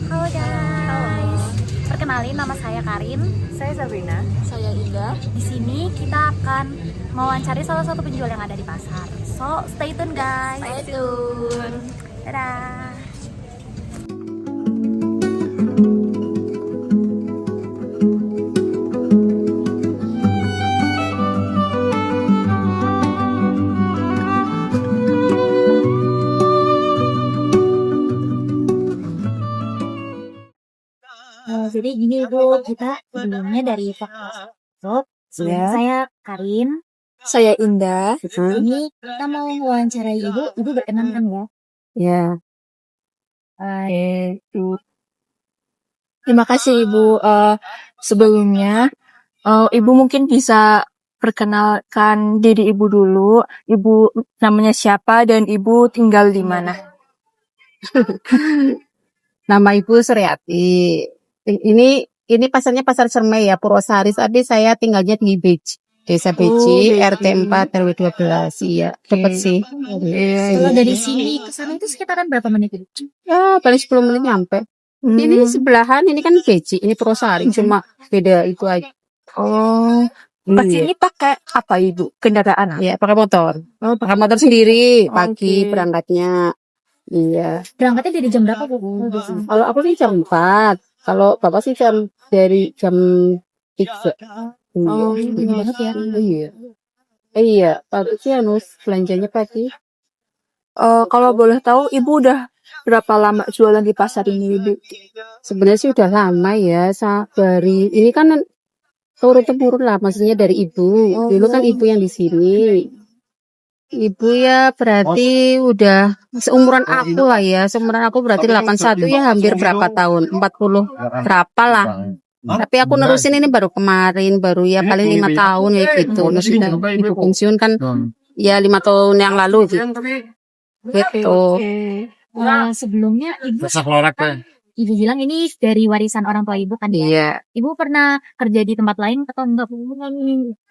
Halo guys, perkenalin nama saya Karin. Saya Sabrina. Saya Indah. Di sini kita akan mewawancari salah satu penjual yang ada di pasar. So stay tune guys. Stay tune. Dadah. Jadi gini Bu, kita sebelumnya dari Fakultas Shop. Ya. Saya Karin. Saya Indah. Ini kita mau mewawancarai Ibu. Ibu berkenan kan ya? Ya. Terima kasih Ibu. Sebelumnya Ibu mungkin bisa perkenalkan diri Ibu dulu. Ibu namanya siapa dan Ibu tinggal di mana? Nama Ibu Suryati. Ini pasarnya Pasar Cermai ya, Purwosari. Tapi saya tinggalnya di Beji, Desa Beji, Beji. RT 4 RW 12. Iya, cepet sih. Kalau dari sini ke sana itu sekitaran berapa menit Ibu? Ya, paling 10 menit nyampe. Ini sebelahan, ini kan Beji, ini Purwosari. Cuma beda itu aja. Oh, pas Iya. ini pakai apa Ibu? Kendaraan? Iya, pakai motor. Pakai motor sendiri, pagi Oke. berangkatnya. Iya. Berangkatnya dari jam berapa Bu? Kalau aku sih jam 4. Kalau Bapak sih dari jam 3. Oh, Pagi banget ya. Iya. Iya, pagi sih belanjanya pagi. Kalau boleh tahu Ibu udah berapa lama jualan di pasar ini Ibu? Sebenarnya sih udah lama ya, dari ini kan turun temurun lah, maksudnya dari ibu. Dulu kan ibu yang di sini. Ibu ya berarti udah seumuran aku lah ya, seumuran aku berarti 81 ya, hampir berapa tahun? 40 berapa lah. Tapi aku nerusin ini baru kemarin, baru ya paling 5 tahun ya gitu. Maksudnya ibu pensiun kan ya 5 tahun yang lalu gitu. Gitu. Sebelumnya Ibu bilang ini dari warisan orang tua Ibu kan ya? Iya. Ibu pernah kerja di tempat lain atau enggak?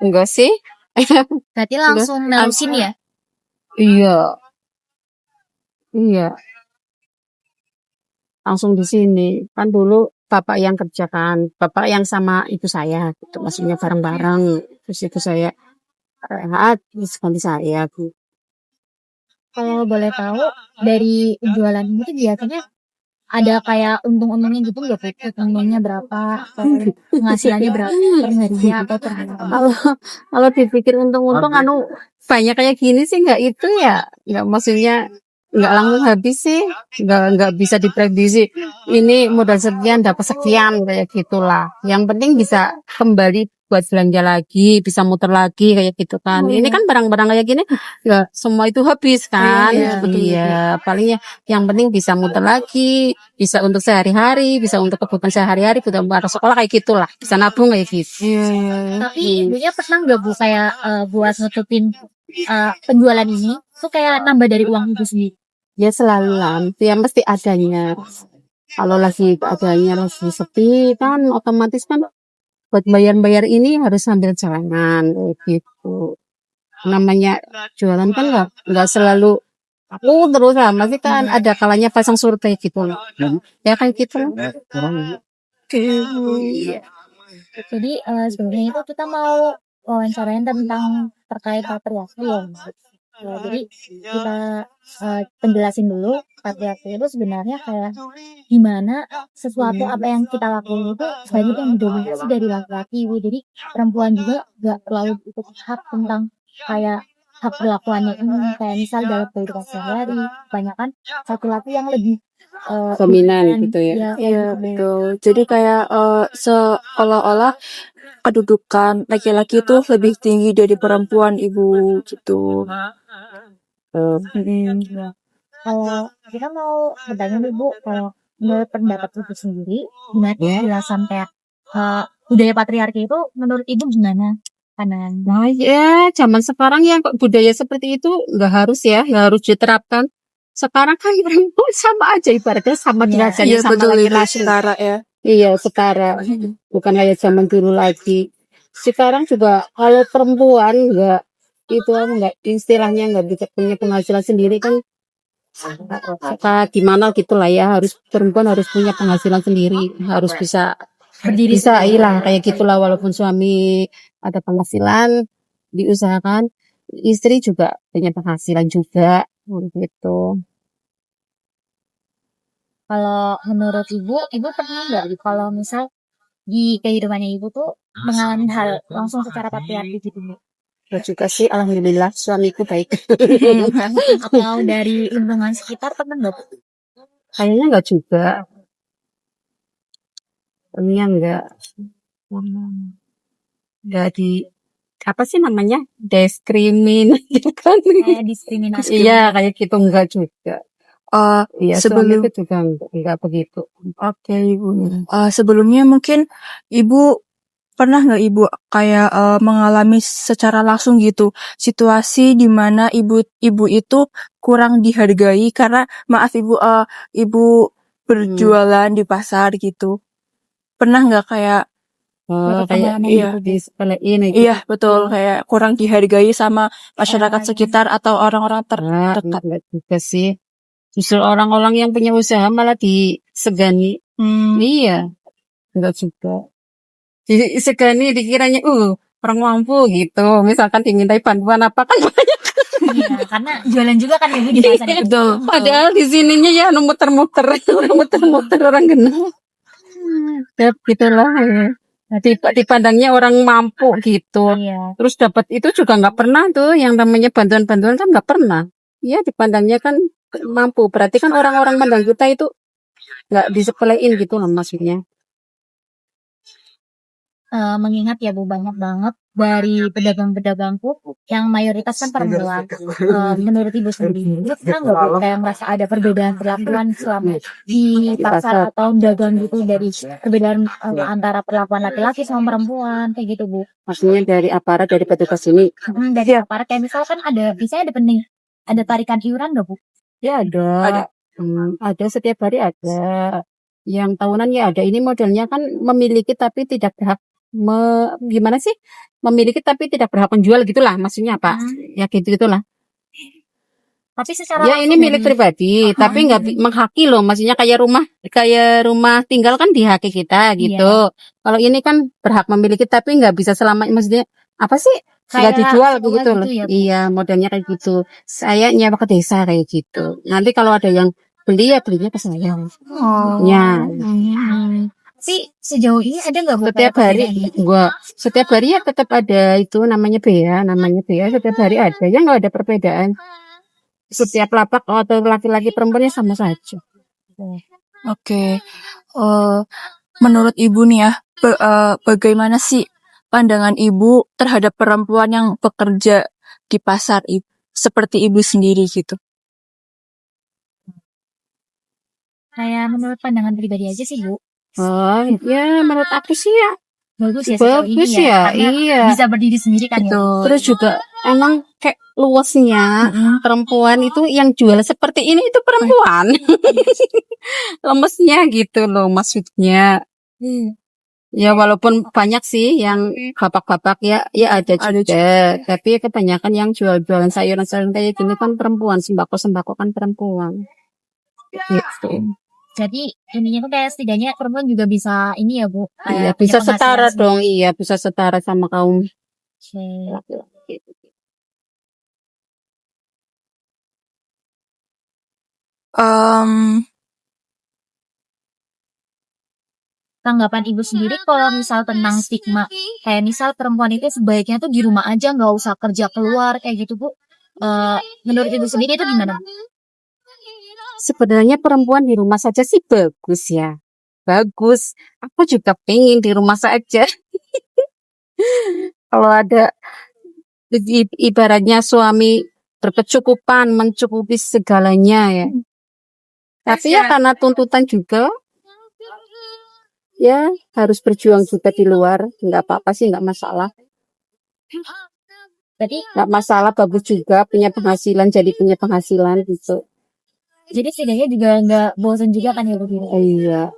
Enggak sih? Berarti langsung nerusin ya? Iya. Iya. Langsung di sini. Kan dulu bapak yang kerjakan, bapak yang sama ibu saya gitu. Maksudnya bareng-bareng. Terus itu saya rehat, terus ganti saya, Bu. Kalau boleh tahu dari jualan ini tuh biasanya ada kayak untung-untungnya gitu nggak Bu? Untungnya berapa? Atau penghasilannya berapa per harinya atau per bulan? Kalau dipikir untung-untung banyak kayak gini sih nggak itu ya. Nggak, maksudnya nggak langsung habis sih. Nggak bisa diprediksi. Ini modal sekian dapat sekian kayak gitulah. Yang penting bisa kembali buat belanja lagi, bisa muter lagi kayak gitu kan. Ini kan barang-barang kayak gini nggak semua itu habis kan. Iya, betul. Iya, palingnya yang penting bisa muter lagi, bisa untuk sehari-hari, bisa untuk kebutuhan sehari-hari, buat anak sekolah kayak gitulah. Bisa nabung kayak gitu. Iya. Tapi ibunya pernah nggak Bu kayak buat nutupin penjualan ini tuh kayak nambah dari uang ibu sendiri? Ya selalu lah, ya mesti adanya. Kalau lagi adanya lagi sepi kan otomatis kan buat bayar-bayar ini harus sambil jalan gitu. Namanya jualan kan nggak selalu aku terus lah, masih kan ada kalanya pasang surut kayak gitu loh. Ya kayak gitu lah. Iya. Jadi sebenarnya itu kita mau wawancarain tentang terkait patriarki ya. Jadi kita penjelasin dulu patriarki itu sebenarnya kayak gimana sesuatu apa yang kita lakukan itu banyak yang didominasi dari laki-laki. Jadi perempuan juga gak terlalu ikut hak tentang kayak hak perlakuannya ini, kayak misal dalam kehidupan sehari-hari banyak kan laki-laki yang lebih Dominan gitu ya. Iya, betul. Jadi kayak seolah-olah kedudukan laki-laki itu lebih tinggi dari perempuan Ibu gitu. Kalau kita mau bertanya nih Bu, kalau menurut pendapat Ibu sendiri, gimana penjelasan kayak budaya patriarki itu menurut Ibu gimana? Pandangan. Nah ya, zaman sekarang ya budaya seperti itu nggak harus ya, nggak harus diterapkan. Sekarang kan perempuan sama aja ibaratnya sama derajatnya Iya, sama betul Ibu, laki-laki. setara ya. Iya, setara. Bukan kayak zaman dulu lagi. Sekarang juga kalau perempuan nggak istilahnya nggak bisa punya penghasilan sendiri kan suka gimana gitulah ya, harus perempuan harus punya penghasilan sendiri, harus bisa Berdiri bisa hilang kayak gitulah, walaupun suami ada penghasilan diusahakan istri juga punya penghasilan juga gitu. Kalau menurut ibu pernah nggak kalau misal di kehidupannya ibu tuh mengalami hal langsung secara patriarki gitu Bu? Terus juga sih alhamdulillah suamiku baik. Atau dari lingkungan sekitar pernah nggak Bu? Kayaknya enggak juga. Ini enggak di apa sih namanya, diskriminasi kan? Kayak diskriminasi. Iya kayak gitu enggak juga. Iya sebelum suamiku juga enggak begitu. Oke, Ibu. Sebelumnya mungkin Ibu pernah nggak Ibu kayak mengalami secara langsung gitu situasi di mana ibu itu kurang dihargai karena maaf Ibu Ibu berjualan di pasar gitu. Pernah nggak kayak Kayak pengalaman iya. itu disepelein gitu. Iya, betul kayak kurang dihargai sama masyarakat sekitar atau orang-orang terdekat. Enggak juga sih. Justru orang-orang yang punya usaha malah disegani. Iya, enggak juga. Disegani dikiranya orang mampu gitu. Misalkan dimintai bantuan apa kan banyak. Iya, karena jualan juga kan ibu di pasar itu. Betul. Padahal di sininya ya muter-muter, muter-muter orang kenal. Ya gitulah ya. Nah, dipandangnya orang mampu gitu. Iya. Terus dapat itu juga nggak pernah tuh, yang namanya bantuan-bantuan kan nggak pernah. Iya dipandangnya kan mampu. Berarti kan orang-orang pandang kita itu nggak disepelein gitu loh maksudnya. Mengingat ya Bu, banyak banget dari pedagang-pedagangku yang mayoritas kan perempuan. Menurut ibu sendiri, ibu pernah nggak Bu kayak merasa ada perbedaan perlakuan selama di pasar atau dagang gitu, dari perbedaan antara perlakuan laki-laki sama perempuan kayak gitu Bu? Maksudnya dari aparat, dari petugas ini. Dari aparat kayak misalkan biasanya ada tarikan iuran nggak Bu? Ya ada. Ada setiap hari ada. Yang tahunan ya ada. Ini modelnya kan memiliki tapi tidak berhak gimana sih? Memiliki tapi tidak berhak menjual gitulah. Maksudnya apa? Ya gitulah. Tapi secara Ya ini milik pribadi, tapi nggak menghaki loh. Maksudnya kayak rumah tinggal kan dihaki kita gitu. Kalau ini kan berhak memiliki tapi nggak bisa selamanya. Maksudnya apa sih? Nggak dijual begitu loh. ya, Iya, modelnya kayak gitu. Saya nyewa ke desa kayak gitu. Nanti kalau ada yang beli ya belinya ke saya. Ya. Tapi sejauh ini ada nggak Bu Setiap hari setiap hari ya tetap ada itu namanya bea, setiap hari ada. Ya nggak ada perbedaan. Setiap lapak atau laki-laki perempuannya sama saja. Oke. Menurut Ibu nih ya, bagaimana sih pandangan Ibu terhadap perempuan yang bekerja di pasar seperti Ibu sendiri gitu? Kayak menurut pandangan pribadi aja sih Bu. Ya menurut aku sih ya Bagus ya bagus sejauh ini ya, karena iya. bisa berdiri sendiri kan ya. Terus juga emang kayak luasnya perempuan itu yang jual seperti ini itu perempuan. Lemesnya gitu loh maksudnya. Ya walaupun banyak sih yang bapak-bapak ya ada juga. Tapi kebanyakan yang jual-jualan sayuran-sayuran kayak gini kan perempuan, sembako kan perempuan. Gitu. Jadi ininya tuh kayak setidaknya perempuan juga bisa ini ya Bu. Iya, Kayak bisa punya penghasilan setara sendiri. dong. Iya, bisa setara sama kaum Oke. laki-laki. Tanggapan ibu sendiri kalau misal tentang stigma, kayak misal perempuan itu sebaiknya tuh di rumah aja, nggak usah kerja keluar kayak gitu Bu. Menurut ibu sendiri itu gimana? Sebenarnya perempuan di rumah saja sih bagus ya. Bagus. Aku juga pengen di rumah saja. Kalau ada ibaratnya suami berkecukupan, mencukupi segalanya ya. Tapi ya karena tuntutan juga, ya harus berjuang juga di luar. Nggak apa-apa sih, nggak masalah. Berarti Nggak masalah, bagus juga punya penghasilan, jadi punya penghasilan gitu. jadi setidaknya juga nggak bosan juga kan ya Bu? Iya.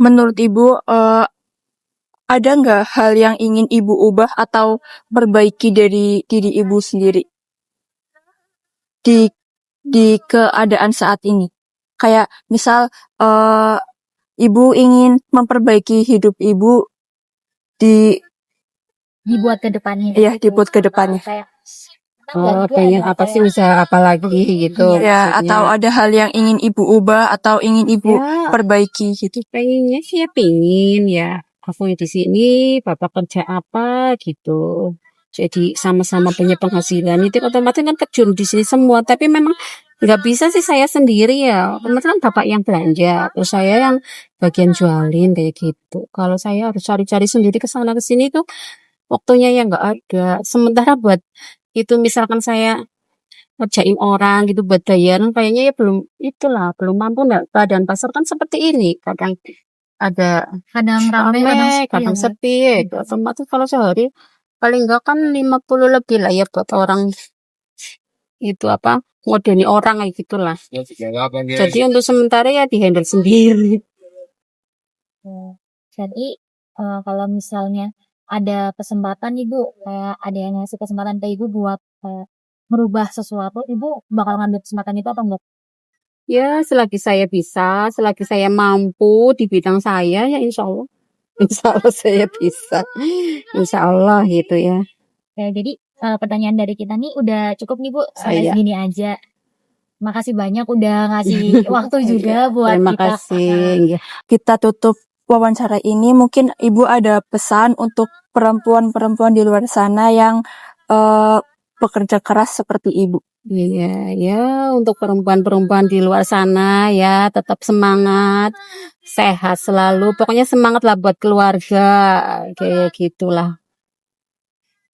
Menurut Ibu, ada nggak hal yang ingin ibu ubah atau perbaiki dari diri ibu sendiri di keadaan saat ini? Kayak misal ibu ingin memperbaiki hidup ibu di Dibuat ke depannya. ya dibuat ke depannya. Kayak Oh, pengen apa sih, usaha apa lagi gitu Ya, maksudnya. atau ada hal yang ingin ibu ubah atau ingin ibu Ya, perbaiki gitu. pengennya sih ya pengen ya. Aku di sini, bapak kerja apa gitu. Jadi sama-sama punya penghasilan. Itu otomatis kan terjun di sini semua. Tapi memang nggak bisa sih saya sendiri ya. Otomatis kan bapak yang belanja, terus saya yang bagian jualin kayak gitu. Kalau saya harus cari-cari sendiri ke sana ke sini tuh waktunya ya nggak ada. Sementara buat itu misalkan saya ngerjain orang gitu buat bayar, kayaknya ya belum mampu. Nggak, keadaan pasar kan seperti ini, kadang ada kadang ramai, rame, kadang kadang sepi. sepi gitu. Otomatis kalau sehari paling enggak kan 50 lebih lah ya buat orang itu apa ngodoni orang kayak gitulah. Jadi untuk sementara ya dihandle sendiri. Jadi kalau misalnya ada kesempatan ibu, kayak ada yang ngasih kesempatan ke ibu buat merubah sesuatu, ibu bakal ngambil kesempatan itu apa enggak? Ya selagi saya bisa, selagi saya mampu di bidang saya ya insya Allah. Insya Allah saya bisa. Insya Allah gitu ya. Ya, jadi pertanyaan dari kita nih udah cukup nih Bu, sampai Iya. segini aja. Makasih banyak udah ngasih waktu juga buat Terima kita. kasih. Kita tutup wawancara ini, mungkin ibu ada pesan untuk perempuan-perempuan di luar sana yang bekerja keras seperti ibu. Iya, ya untuk perempuan-perempuan di luar sana ya tetap semangat, sehat selalu. Pokoknya semangatlah buat keluarga, kayak gitulah.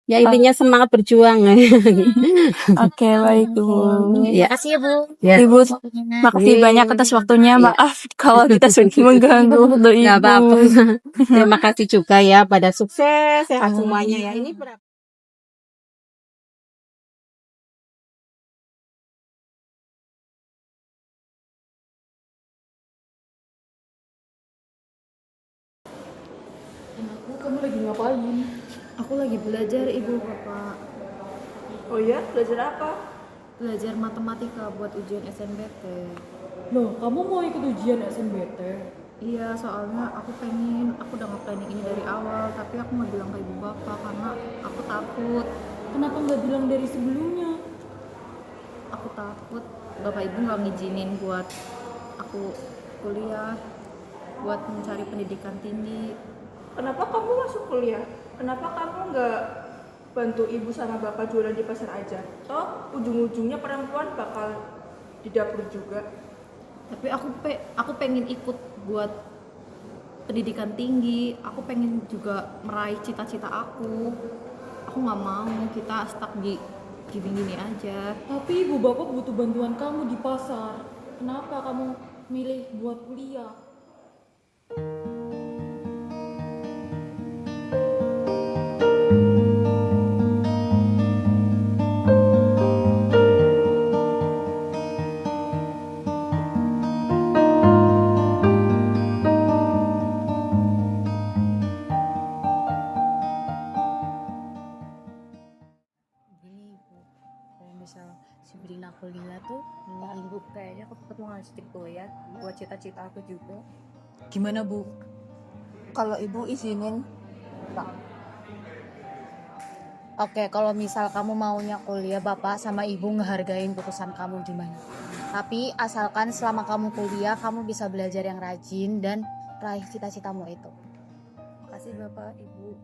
Ya intinya semangat berjuang. Oke, baik ibu. Ya. Terima kasih ya Bu. Ya. Ibu, makasih banyak atas waktunya. Iya. Maaf kalau kita sudah mengganggu waktu Nggak ibu. apa-apa. Terima kasih juga ya pada sukses, sehat semuanya ya. Ini berapa? Kamu lagi ngapain? Aku lagi belajar ibu bapak. Oh ya, belajar apa? Belajar matematika buat ujian SNBT. Loh, kamu mau ikut ujian SNBT? Iya, soalnya aku udah nge-planning ini dari awal, tapi aku nggak bilang ke ibu bapak karena aku takut. Kenapa nggak bilang dari sebelumnya? Aku takut bapak ibu nggak ngizinin buat aku kuliah, buat mencari pendidikan tinggi. Kenapa kamu masuk kuliah? Kenapa kamu nggak bantu ibu sama bapak jualan di pasar aja? Toh ujung-ujungnya perempuan bakal di dapur juga. Tapi aku pengen ikut buat pendidikan tinggi. Aku pengen juga meraih cita-cita aku. Aku nggak mau kita stuck di gini-gini aja. Tapi ibu bapak butuh bantuan kamu di pasar. Kenapa kamu milih buat kuliah? Gini ibu, kalau misal si Brina kuliah tuh ibu kayaknya aku tuh ngasih kuliah buat cita-cita aku juga. Gimana bu? Kalau ibu izinin, Oke, kalau misal kamu maunya kuliah, bapak sama ibu ngehargain keputusan kamu gimana? Tapi asalkan selama kamu kuliah, kamu bisa belajar yang rajin dan raih cita-citamu itu. Makasih bapak, ibu.